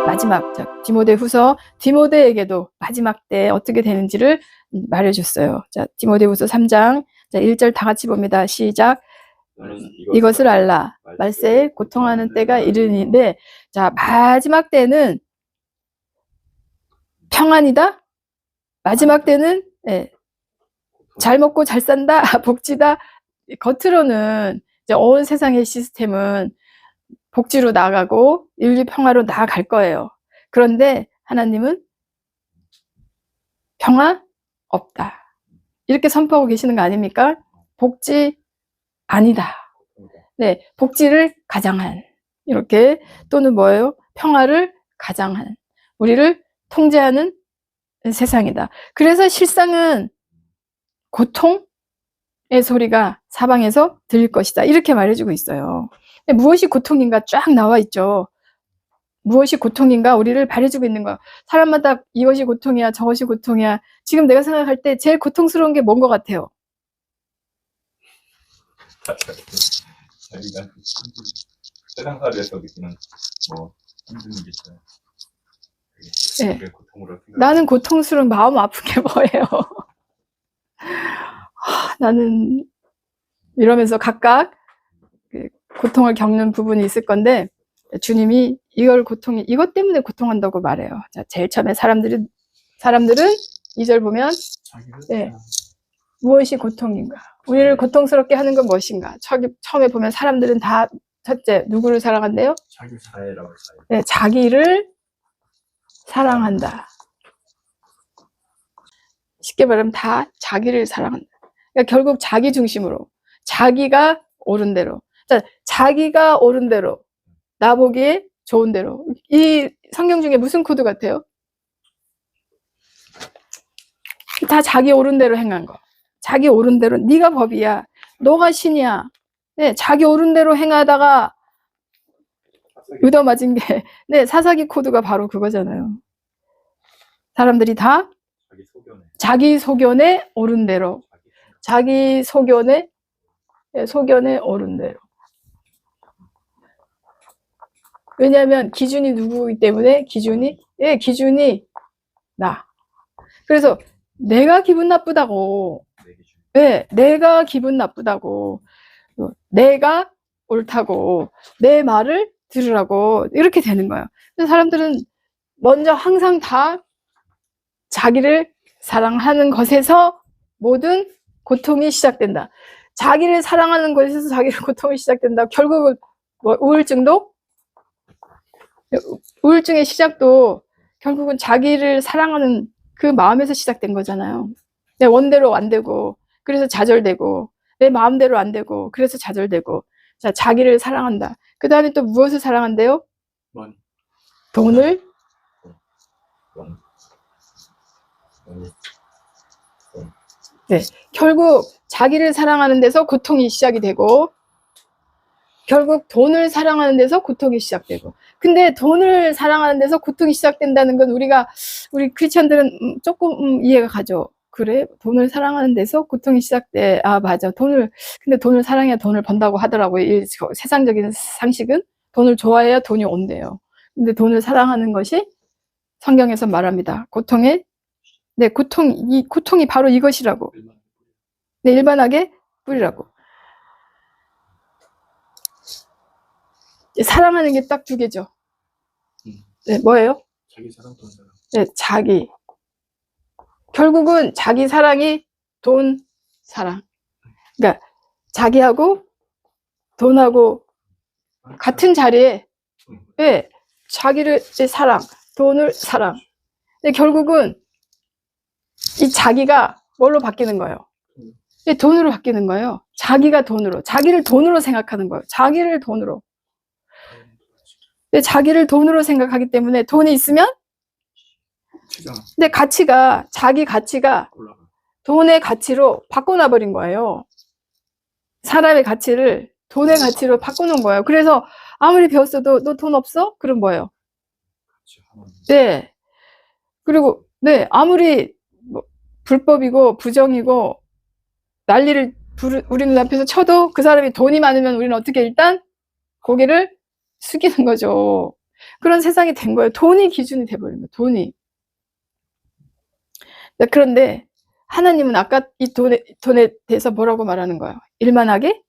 마지막 디모데후서, 디모데에게도 마지막 때 어떻게 되는지를 말해줬어요. 자, 디모데후서 3장 1절 다 같이 봅니다. 시작. 이것을 알라. 말세에 고통하는 때가 이르는데, 자, 마지막 때는 평안이다. 마지막 때는 잘 먹고 잘 산다, 복지다. 겉으로는 이제 온 세상의 시스템은 복지로 나아가고 인류 평화로 나아갈 거예요. 그런데 하나님은 평화 없다, 이렇게 선포하고 계시는 거 아닙니까? 복지 아니다. 네, 복지를 가장한, 이렇게, 또는 뭐예요? 평화를 가장한, 우리를 통제하는 세상이다. 그래서 실상은 고통의 소리가 사방에서 들릴 것이다, 이렇게 말해주고 있어요. 무엇이 고통인가 쫙 나와 있죠. 무엇이 고통인가 우리를 말해주고 있는 거야. 사람마다 이것이 고통이야, 저것이 고통이야. 지금 내가 생각할 때 제일 고통스러운 게 뭔 것 같아요? 자기가 세상살이에서 느끼는 뭐 힘든 게 있어요. 네. 나는 고통스러운 마음 아픈 게 뭐예요? 나는 이러면서 각각 고통을 겪는 부분이 있을 건데, 주님이 이것 때문에 고통한다고 말해요. 자, 제일 처음에 사람들은 2절 보면, 무엇이 고통인가? 우리를 고통스럽게 하는 건 무엇인가? 처음에 보면 사람들은 다, 첫째, 누구를 사랑한대요? 자기를 사랑한다. 쉽게 말하면 다 자기를 사랑한다. 그러니까 결국 자기 중심으로, 자기가 옳은 대로. 자, 자기가 옳은 대로, 나보기에 좋은 대로. 이 성경 중에 무슨 코드 같아요? 다 자기 옳은 대로 행한 거. 자기 옳은 대로. 네가 법이야, 너가 신이야. 네, 자기 옳은 대로 행하다가 얻어맞은 게, 네, 사사기 코드가 바로 그거잖아요. 사람들이 다 자기 소견에 옳은 대로, 자기 소견에 옳은 대로. 왜냐하면 기준이 누구이기 때문에, 기준이 나. 그래서 내가 기분 나쁘다고, 내가 기분 나쁘다고, 내가 옳다고, 내 말을 들으라고, 이렇게 되는 거예요. 그래서 사람들은 먼저 항상 다 자기를 사랑하는 것에서 모든 고통이 시작된다. 자기를 사랑하는 것에서 자기의 고통이 시작된다. 결국은 뭐 우울증의 시작도 결국은 자기를 사랑하는 그 마음에서 시작된 거잖아요. 내 원대로 안 되고, 그래서 좌절되고, 내 마음대로 안 되고, 그래서 좌절되고. 자, 자기를 사랑한다. 그 다음에 또 무엇을 사랑한대요? 돈을. 네, 결국 자기를 사랑하는 데서 고통이 시작이 되고, 결국 돈을 사랑하는 데서 고통이 시작되고. 근데 돈을 사랑하는 데서 고통이 시작된다는 건 우리 크리스천들은 조금 이해가 가죠. 그래? 돈을 사랑하는 데서 고통이 시작돼. 아, 맞아. 근데 돈을 사랑해야 돈을 번다고 하더라고요. 이 세상적인 상식은 돈을 좋아해야 돈이 온대요. 근데 돈을 사랑하는 것이 성경에서 말합니다. 고통이 바로 이것이라고. 네, 일반하게 뿌리라고. 사랑하는 게 딱 2개죠. 네, 뭐예요? 자기 사랑, 돈 사랑. 네, 자기. 결국은 자기 사랑이 돈 사랑. 그러니까 자기하고 돈하고 같은 자리에, 네, 자기를 사랑, 돈을 사랑. 근데 결국은 이 자기가 뭘로 바뀌는 거예요? 돈으로 바뀌는 거예요. 자기가 돈으로, 자기를 돈으로 생각하는 거예요. 자기를 돈으로. 자기를 돈으로 생각하기 때문에 돈이 있으면, 근데 자기 가치가 돈의 가치로 바꿔놔버린 거예요. 사람의 가치를 돈의 가치로 바꿔놓은 거예요. 그래서 아무리 배웠어도 너 돈 없어? 그럼 뭐예요? 네. 그리고, 네, 아무리 불법이고 부정이고 난리를 우리 눈앞에서 쳐도 그 사람이 돈이 많으면 우리는 어떻게 일단 고개를 숙이는 거죠. 그런 세상이 된 거예요. 돈이 기준이 돼버린 거예요. 돈이. 네, 그런데 하나님은 아까 이 돈에 대해서 뭐라고 말하는 거예요? 일만하게?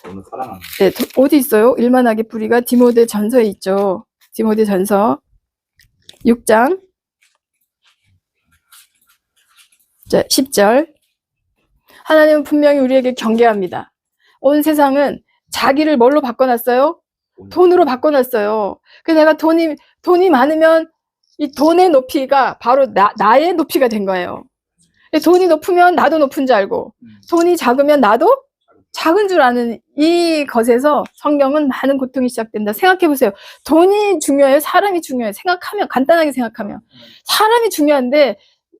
돈을 사랑하는. 네, 어디 있어요? 일만하게 뿌리가 디모데전서에 있죠. 디모데전서 6장 자, 10절. 하나님은 분명히 우리에게 경계합니다. 온 세상은 자기를 뭘로 바꿔놨어요? 돈으로 바꿔놨어요. 그래서 내가 돈이 많으면 이 돈의 높이가 바로 나의 높이가 된 거예요. 돈이 높으면 나도 높은 줄 알고, 돈이 작으면 나도 작은 줄 아는 이 것에서 성경은 많은 고통이 시작된다. 생각해 보세요. 돈이 중요해요? 사람이 중요해요? 간단하게 생각하면. 사람이 중요한데,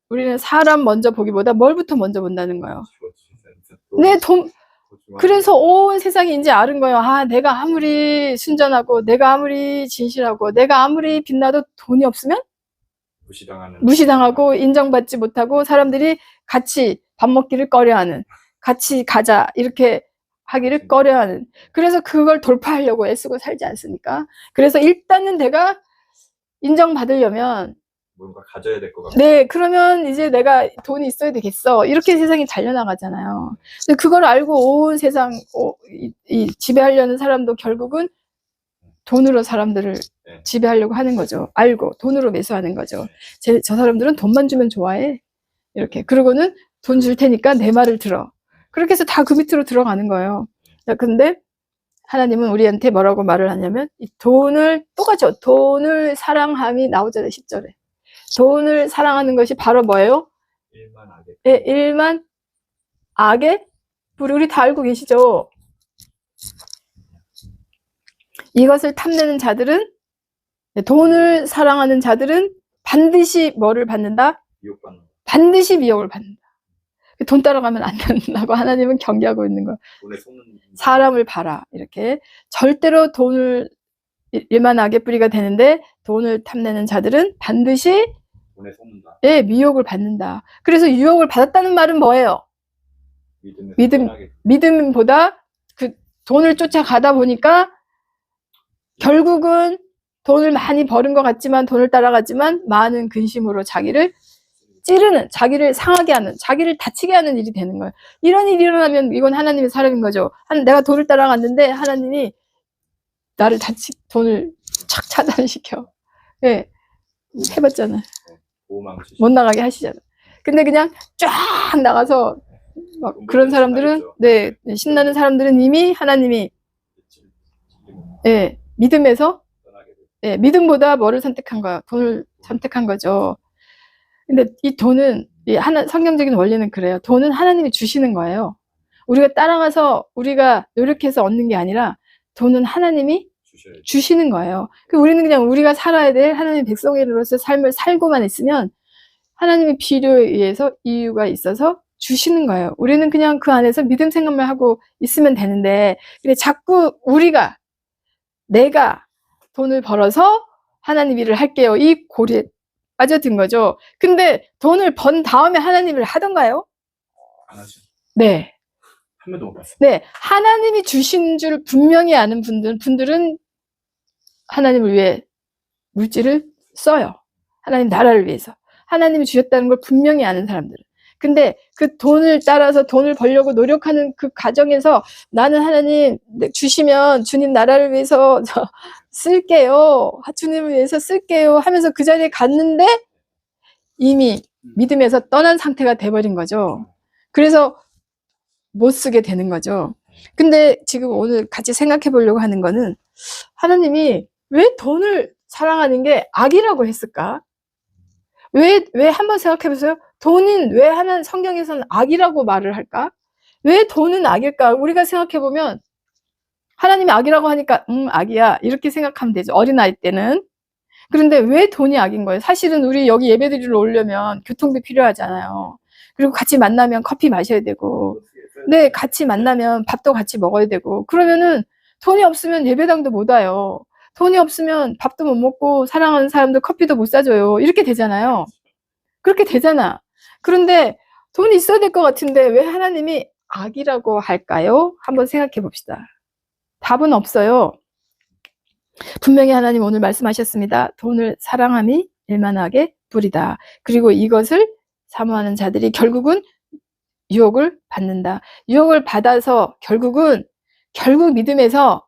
우리는 사람 먼저 보기보다 뭘부터 먼저 본다는 거예요. 네, 그래서 온 세상이 이제 아는 거예요. 아, 내가 아무리 순전하고, 내가 아무리 진실하고, 내가 아무리 빛나도 돈이 없으면 무시당하고, 인정받지 못하고, 사람들이 같이 밥 먹기를 꺼려하는, 같이 가자, 이렇게 하기를 꺼려하는. 그래서 그걸 돌파하려고 애쓰고 살지 않습니까? 그래서 일단은 내가 인정받으려면, 뭔가 가져야 될 것 같아요. 네, 그러면 이제 내가 돈이 있어야 되겠어. 이렇게 세상이 달려나가잖아요. 근데 그걸 알고 온 세상, 이 지배하려는 사람도 결국은 돈으로 사람들을 지배하려고 하는 거죠. 알고 돈으로 매수하는 거죠. 저 사람들은 돈만 주면 좋아해. 이렇게. 그러고는 돈 줄 테니까 내 말을 들어. 그렇게 해서 다 그 밑으로 들어가는 거예요. 근데 하나님은 우리한테 뭐라고 말을 하냐면 이 똑같죠. 돈을 사랑함이 나오잖아요. 10절에. 돈을 사랑하는 것이 바로 뭐예요? 일만 악의. 네, 일만 악의 뿌리. 우리 다 알고 계시죠? 이것을 탐내는 자들은, 돈을 사랑하는 자들은 반드시 뭐를 받는다? 미혹받는. 반드시 미혹을 받는다. 돈 따라가면 안 된다고 하나님은 경계하고 있는 거예요. 돈에 속는 사람을 봐라. 이렇게. 절대로 돈을 일만 악의 뿌리가 되는데 돈을 탐내는 자들은 반드시 돈에 속는다. 예, 미혹을 받는다. 그래서 유혹을 받았다는 말은 뭐예요? 믿음보다 그 돈을 쫓아가다 보니까 결국은 돈을 많이 버는 것 같지만, 돈을 따라가지만 많은 근심으로 자기를 찌르는, 자기를 상하게 하는, 자기를 다치게 하는 일이 되는 거예요. 이런 일이 일어나면 이건 하나님의 사람인 거죠. 내가 돈을 따라갔는데 하나님이 나를 돈을 착 차단시켜. 예, 해봤잖아요. 못 나가게 하시잖아요. 근데 그냥 쫙 나가서 막 그런 사람들은, 네, 신나는 사람들은 이미 하나님이, 예, 믿음에서, 예, 믿음보다 뭐를 선택한 거야? 돈을 선택한 거죠. 근데 이 돈은, 성경적인 원리는 그래요. 돈은 하나님이 주시는 거예요. 우리가 따라가서 우리가 노력해서 얻는 게 아니라 돈은 하나님이 주시는 거예요. 우리는 그냥 우리가 살아야 될 하나님의 백성으로서 삶을 살고만 있으면 하나님의 필요에 의해서 이유가 있어서 주시는 거예요. 우리는 그냥 그 안에서 믿음 생각만 하고 있으면 되는데, 근데 자꾸 내가 돈을 벌어서 하나님 일을 할게요. 이 고리에 빠져든 거죠. 근데 돈을 번 다음에 하나님 일을 하던가요? 안 하죠. 네. 한 번도 못 봤어요. 네. 하나님이 주신 줄 분명히 아는 분들은 하나님을 위해 물질을 써요. 하나님 나라를 위해서. 하나님이 주셨다는 걸 분명히 아는 사람들은. 근데 그 돈을 따라서 돈을 벌려고 노력하는 그 과정에서 나는 하나님 주시면 주님 나라를 위해서 쓸게요. 주님을 위해서 쓸게요 하면서 그 자리에 갔는데 이미 믿음에서 떠난 상태가 돼버린 거죠. 그래서 못 쓰게 되는 거죠. 근데 지금 오늘 같이 생각해 보려고 하는 거는 하나님이 왜 돈을 사랑하는 게 악이라고 했을까? 왜 한번 생각해 보세요. 돈은 왜 성경에서는 악이라고 말을 할까? 왜 돈은 악일까? 우리가 생각해 보면 하나님이 악이라고 하니까 악이야 이렇게 생각하면 되죠. 어린아이 때는. 그런데 왜 돈이 악인 거예요? 사실은 우리 여기 예배드리러 오려면 교통비 필요하잖아요. 그리고 같이 만나면 커피 마셔야 되고, 네, 같이 만나면 밥도 같이 먹어야 되고, 그러면은 돈이 없으면 예배당도 못 와요. 돈이 없으면 밥도 못 먹고 사랑하는 사람들 커피도 못 사줘요. 이렇게 되잖아요. 그렇게 되잖아. 그런데 돈이 있어야 될 것 같은데 왜 하나님이 악이라고 할까요? 한번 생각해 봅시다. 답은 없어요. 분명히 하나님 오늘 말씀하셨습니다. 돈을 사랑함이 일만하게 불이다. 그리고 이것을 사모하는 자들이 결국은 유혹을 받는다. 유혹을 받아서 결국 믿음에서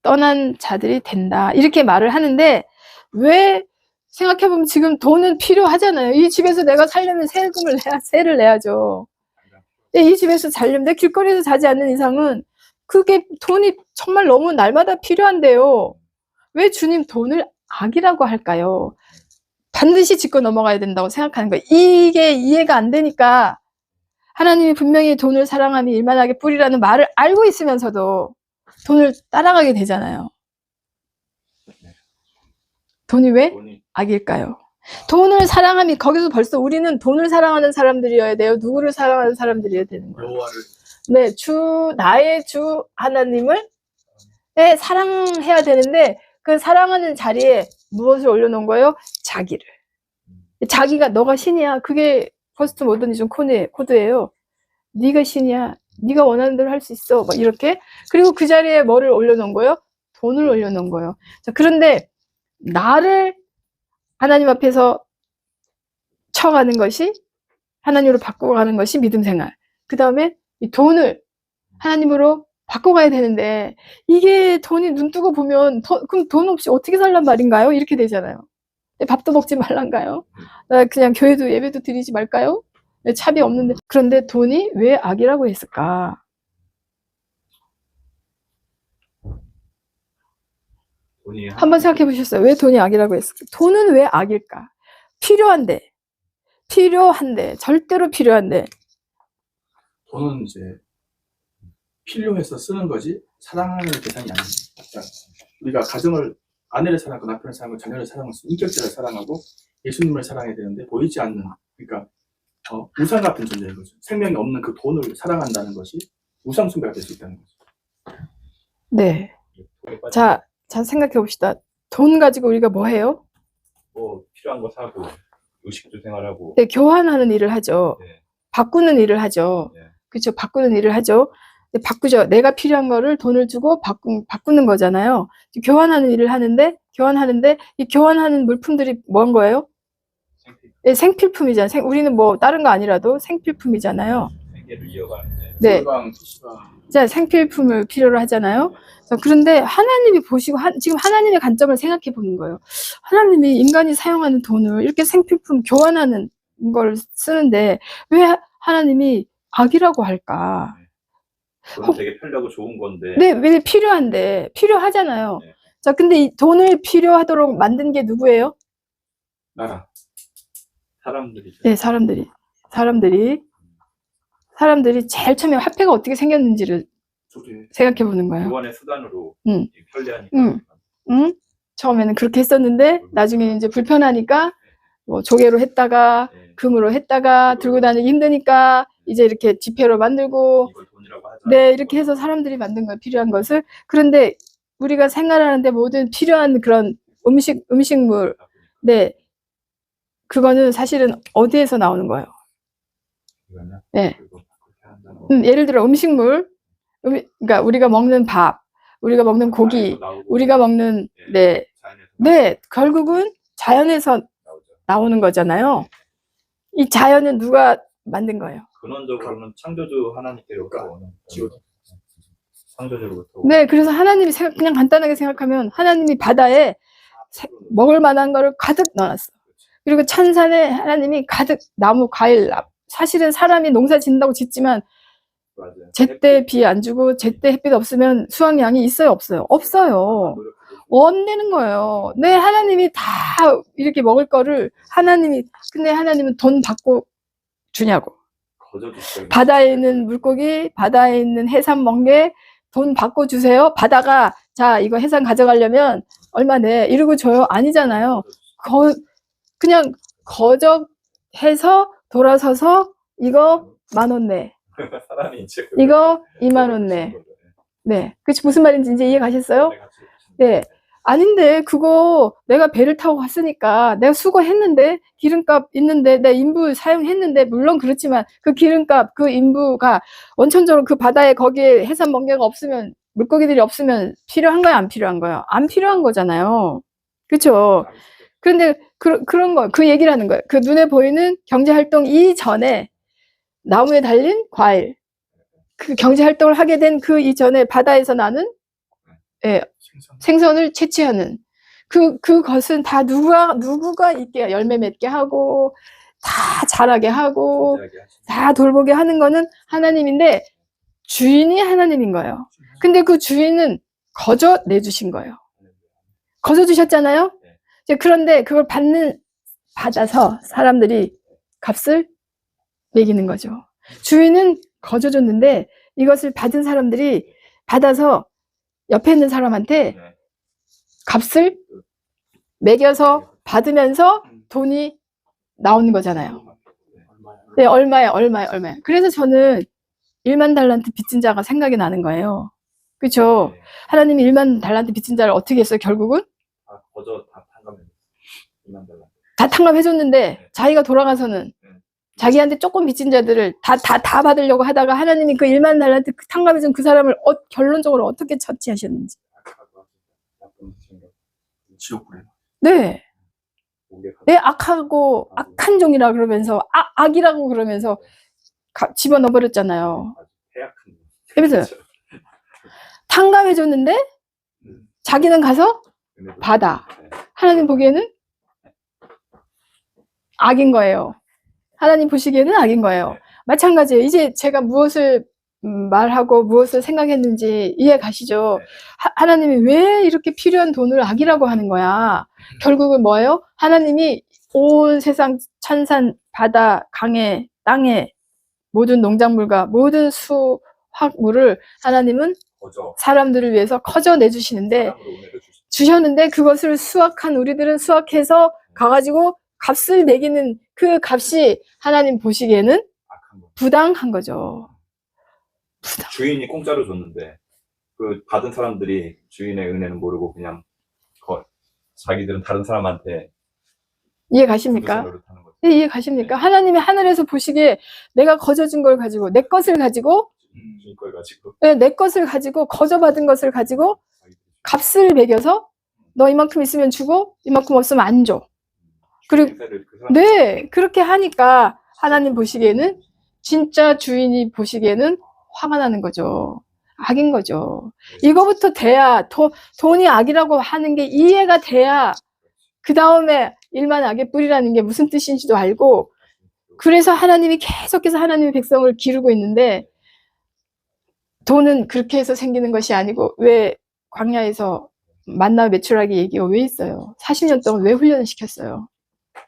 떠난 자들이 된다. 이렇게 말을 하는데, 왜 생각해보면 지금 돈은 필요하잖아요. 이 집에서 내가 살려면 세를 내야죠. 이 집에서 살려면, 내 길거리에서 자지 않는 이상은 그게 돈이 정말 너무 날마다 필요한데요. 왜 주님 돈을 악이라고 할까요? 반드시 짚고 넘어가야 된다고 생각하는 거예요. 이게 이해가 안 되니까 하나님이 분명히 돈을 사랑함이 일만하게 뿌리라는 말을 알고 있으면서도 돈을 따라가게 되잖아요. 돈이 왜 악일까요? 돈을 사랑함이, 거기서 벌써 우리는 돈을 사랑하는 사람들이어야 돼요? 누구를 사랑하는 사람들이어야 되는 거예요? 네, 나의 주 하나님을 사랑해야 되는데, 그 사랑하는 자리에 무엇을 올려놓은 거예요? 자기를. 자기가 너가 신이야. 그게 포스트 모더니즘 코드예요. 네가 신이야. 네가 원하는 대로 할 수 있어. 막 이렇게. 그리고 그 자리에 뭐를 올려놓은 거예요? 돈을 올려놓은 거예요. 자, 그런데 나를 하나님 앞에서 쳐가는 것이, 하나님으로 바꿔가는 것이 믿음 생활. 그 다음에 이 돈을 하나님으로 바꿔가야 되는데, 이게 돈이 눈 뜨고 보면 그럼 돈 없이 어떻게 살란 말인가요? 이렇게 되잖아요. 밥도 먹지 말란가요? 그냥 교회도 예배도 드리지 말까요? 차비 없는데. 그런데 돈이 왜 악이라고 했을까? 한번 생각해 보셨어요? 왜 돈이 악이라고 했을까? 돈은 왜 악일까? 필요한데, 절대로 필요한데. 돈은 이제 필요해서 쓰는 거지 사랑하는 대상이 아닙니다. 우리가 가정을, 아내를 사랑하고 남편을 사랑하고 자녀를 사랑하고 인격자를 사랑하고 예수님을 사랑해야 되는데 보이지 않는, 그러니까 우상 같은 존재인 거죠. 생명이 없는 그 돈을 사랑한다는 것이 우상 숭배가 될 수 있다는 거죠. 네. 자 생각해 봅시다. 돈 가지고 우리가 뭐 해요? 뭐 필요한 거 사고 의식주 생활하고. 네, 교환하는 일을 하죠. 네. 바꾸는 일을 하죠. 네. 그렇죠. 바꾸는 일을 하죠. 바꾸죠. 내가 필요한 거를 돈을 주고 바꾸는 거잖아요. 교환하는 일을 하는데 이 교환하는 물품들이 뭔 거예요? 네, 생필품이잖아요. 우리는 뭐 다른 거 아니라도 생필품이잖아요. 생계를 이어가는데. 네. 자, 생필품을 필요로 하잖아요. 그런데 하나님이 보시고 지금 하나님의 관점을 생각해 보는 거예요. 하나님이 인간이 사용하는 돈을 이렇게 생필품 교환하는 걸 쓰는데 왜 하나님이 악이라고 할까? 돈 되게 편리하고 좋은 건데. 네, 왜 필요하잖아요. 네. 자, 근데 이 돈을 필요하도록 만든 게 누구예요? 나라. 사람들이죠. 네, 사람들이 제일 처음에 화폐가 어떻게 생겼는지를 생각해 보는 거예요. 교환의 수단으로 편리하니까. 처음에는 그렇게 했었는데 나중에 이제 불편하니까 뭐 조개로 했다가 금으로 했다가 들고 다니기 힘드니까 이제 이렇게 지폐로 만들고, 이걸 돈이라고 하죠. 네, 이렇게 해서 사람들이 만든 거예요. 필요한 것을. 그런데 우리가 생활하는데 모든 필요한 그런 음식물, 네, 그거는 사실은 어디에서 나오는 거예요? 네. 예를 들어 음식물, 그러니까 우리가 먹는 밥, 우리가 먹는 고기, 우리가 먹는, 네, 결국은 자연에서 나오는 거잖아요. 이 자연은 누가 만든 거예요? 근원적으로는 창조주 하나님께로부터 창조주로부터. 네, 그래서 하나님이 그냥 간단하게 생각하면 하나님이 바다에 먹을 만한 거를 가득 넣어놨어. 그리고 찬산에 하나님이 가득 나무, 과일, 사실은 사람이 농사 짓는다고 짓지만 제때 비 안 주고 제때 햇빛 없으면 수확량이 있어요, 없어요? 없어요. 원내는 거예요. 네, 하나님이 다 이렇게 먹을 거를 근데 하나님은 돈 받고 주냐고. 바다에 있는 물고기, 바다에 있는 해산 멍게 돈 받고 주세요. 바다가 자 이거 해산 가져가려면 얼마 내 이러고 줘요? 아니잖아요. 그냥 거적해서 돌아서서 이거 10,000원 내. 이거 20,000원 내. 네, 그치 무슨 말인지 이제 이해 가셨어요? 네. 아닌데 그거 내가 배를 타고 갔으니까 내가 수고했는데 기름값 있는데 내 인부 사용했는데 물론 그렇지만 그 기름값 그 인부가 원천적으로 그 바다에 거기에 해산 멍게가 없으면 물고기들이 없으면 필요한 거야, 안 필요한 거야? 안 필요한 거잖아요. 그렇죠? 그런데 그런 거, 그 얘기를 하는 거예요. 그 눈에 보이는 경제활동 이전에 나무에 달린 과일, 그 경제활동을 하게 된 그 이전에 바다에서 나는 예, 생선을 채취하는 그것은 다 누구가 있게 열매 맺게 하고 다 자라게 하고 다 돌보게 하는 거는 하나님인데 주인이 하나님인 거예요. 근데 그 주인은 거저 내주신 거예요. 거저 주셨잖아요. 이제 그런데 그걸 받아서 사람들이 값을 매기는 거죠. 주인은 거저 줬는데 이것을 받은 사람들이 받아서 옆에 있는 사람한테 값을 매겨서 받으면서 돈이 나오는 거잖아요. 네, 얼마에. 그래서 저는 1만 달란트 빚진 자가 생각이 나는 거예요. 그렇죠? 하나님이 1만 달란트 빚진 자를 어떻게 했어요? 결국은 거저 다 탕감해. 2만 달란트. 다 탕감해줬는데 자기가 돌아가서는 자기한테 조금 빚진 자들을 다 받으려고 하다가 하나님이 그 1만 달란트 탕감해준 그 사람을 결론적으로 어떻게 처치하셨는지. 지옥불에. 네. 네, 악한 종이라 그러면서 악이라고 그러면서 집어넣어 버렸잖아요. 그래서 탕감해줬는데 자기는 가서 받아. 하나님 보기에는 악인 거예요. 하나님 보시기에는 악인 거예요. 마찬가지예요. 이제 제가 무엇을 말하고 무엇을 생각했는지 이해 가시죠? 하나님이 왜 이렇게 필요한 돈을 악이라고 하는 거야? 결국은 뭐예요? 하나님이 온 세상 천산, 바다, 강에, 땅에 모든 농작물과 모든 수확물을 하나님은 사람들을 위해서 커져 내주시는데 주셨는데 그것을 수확한 우리들은 수확해서 가가지고 값을 매기는 그 값이 하나님 보시기에는 부당한 거죠. 주인이 공짜로 줬는데 그 받은 사람들이 주인의 은혜는 모르고 그냥 자기들은 다른 사람한테 이해 가십니까? 네, 이해 가십니까? 하나님이 하늘에서 보시기에 내가 거저준 걸 가지고 내 것을 가지고 네, 내 것을 가지고 거저받은 것을 가지고 값을 매겨서 너 이만큼 있으면 주고 이만큼 없으면 안 줘. 그리고 네, 그렇게 하니까 하나님 보시기에는 진짜 주인이 보시기에는 화가 나는 거죠. 악인 거죠. 이거부터 돼야 돈이 악이라고 하는 게 이해가 돼야 그 다음에 일만 악의 뿌리라는 게 무슨 뜻인지도 알고 그래서 하나님이 계속해서 하나님의 백성을 기르고 있는데 돈은 그렇게 해서 생기는 것이 아니고 왜 광야에서 만나 매출하기 얘기가 왜 있어요? 40년 동안 왜 훈련을 시켰어요?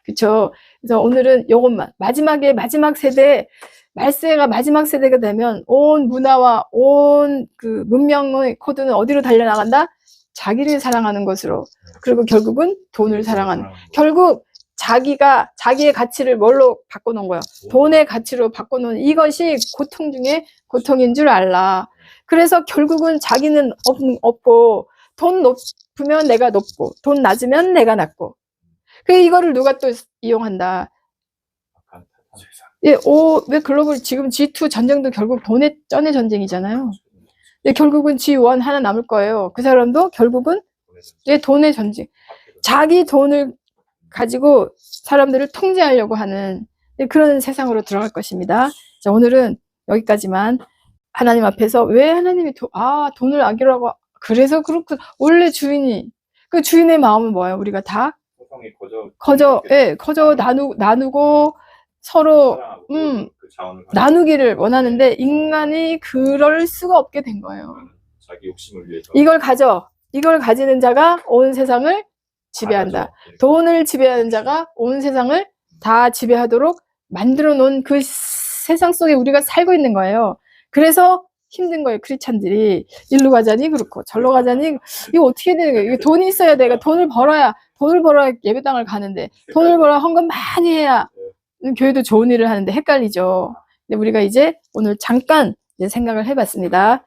그렇죠? 그래서 오늘은 요것만 마지막 세대 말세가 마지막 세대가 되면 온 문화와 온 그 문명의 코드는 어디로 달려나간다? 자기를 사랑하는 것으로. 그리고 결국은 돈을 사랑하는. 결국 자기의 가치를 뭘로 바꿔놓은 거예요? 돈의 가치로 바꿔놓은 이것이 고통 중에 고통인 줄 알라. 그래서 결국은 자기는 없고 돈 높으면 내가 높고 돈 낮으면 내가 낮고. 이거를 누가 또 이용한다. 예, 왜 글로벌 지금 G2 전쟁도 결국 돈의 쩐의 전쟁이잖아요. 예, 결국은 G1 하나 남을 거예요. 그 사람도 결국은 예, 돈의 전쟁. 자기 돈을 가지고 사람들을 통제하려고 하는 그런 세상으로 들어갈 것입니다. 자, 오늘은 여기까지만. 하나님 앞에서 왜 하나님이 돈을 악이라고 그래서 그렇고 원래 주인이 그 주인의 마음은 뭐예요? 우리가 다 거저 나누고 서로 나누기를 원하는데 인간이 그럴 수가 없게 된 거예요. 자기 욕심을 위해서 이걸 가지는 자가 온 세상을 지배한다. 돈을 지배하는 자가 온 세상을 다 지배하도록 만들어 놓은 그 세상 속에 우리가 살고 있는 거예요. 그래서 힘든 거예요. 크리스찬들이 일로 가자니 그렇고 절로 가자니 이거 어떻게 되는 거예요? 이거 돈이 있어야 내가 돈을 벌어야 예배당을 가는데 돈을 벌어야 헌금 많이 해야 교회도 좋은 일을 하는데 헷갈리죠. 근데 우리가 이제 오늘 잠깐 생각을 해봤습니다.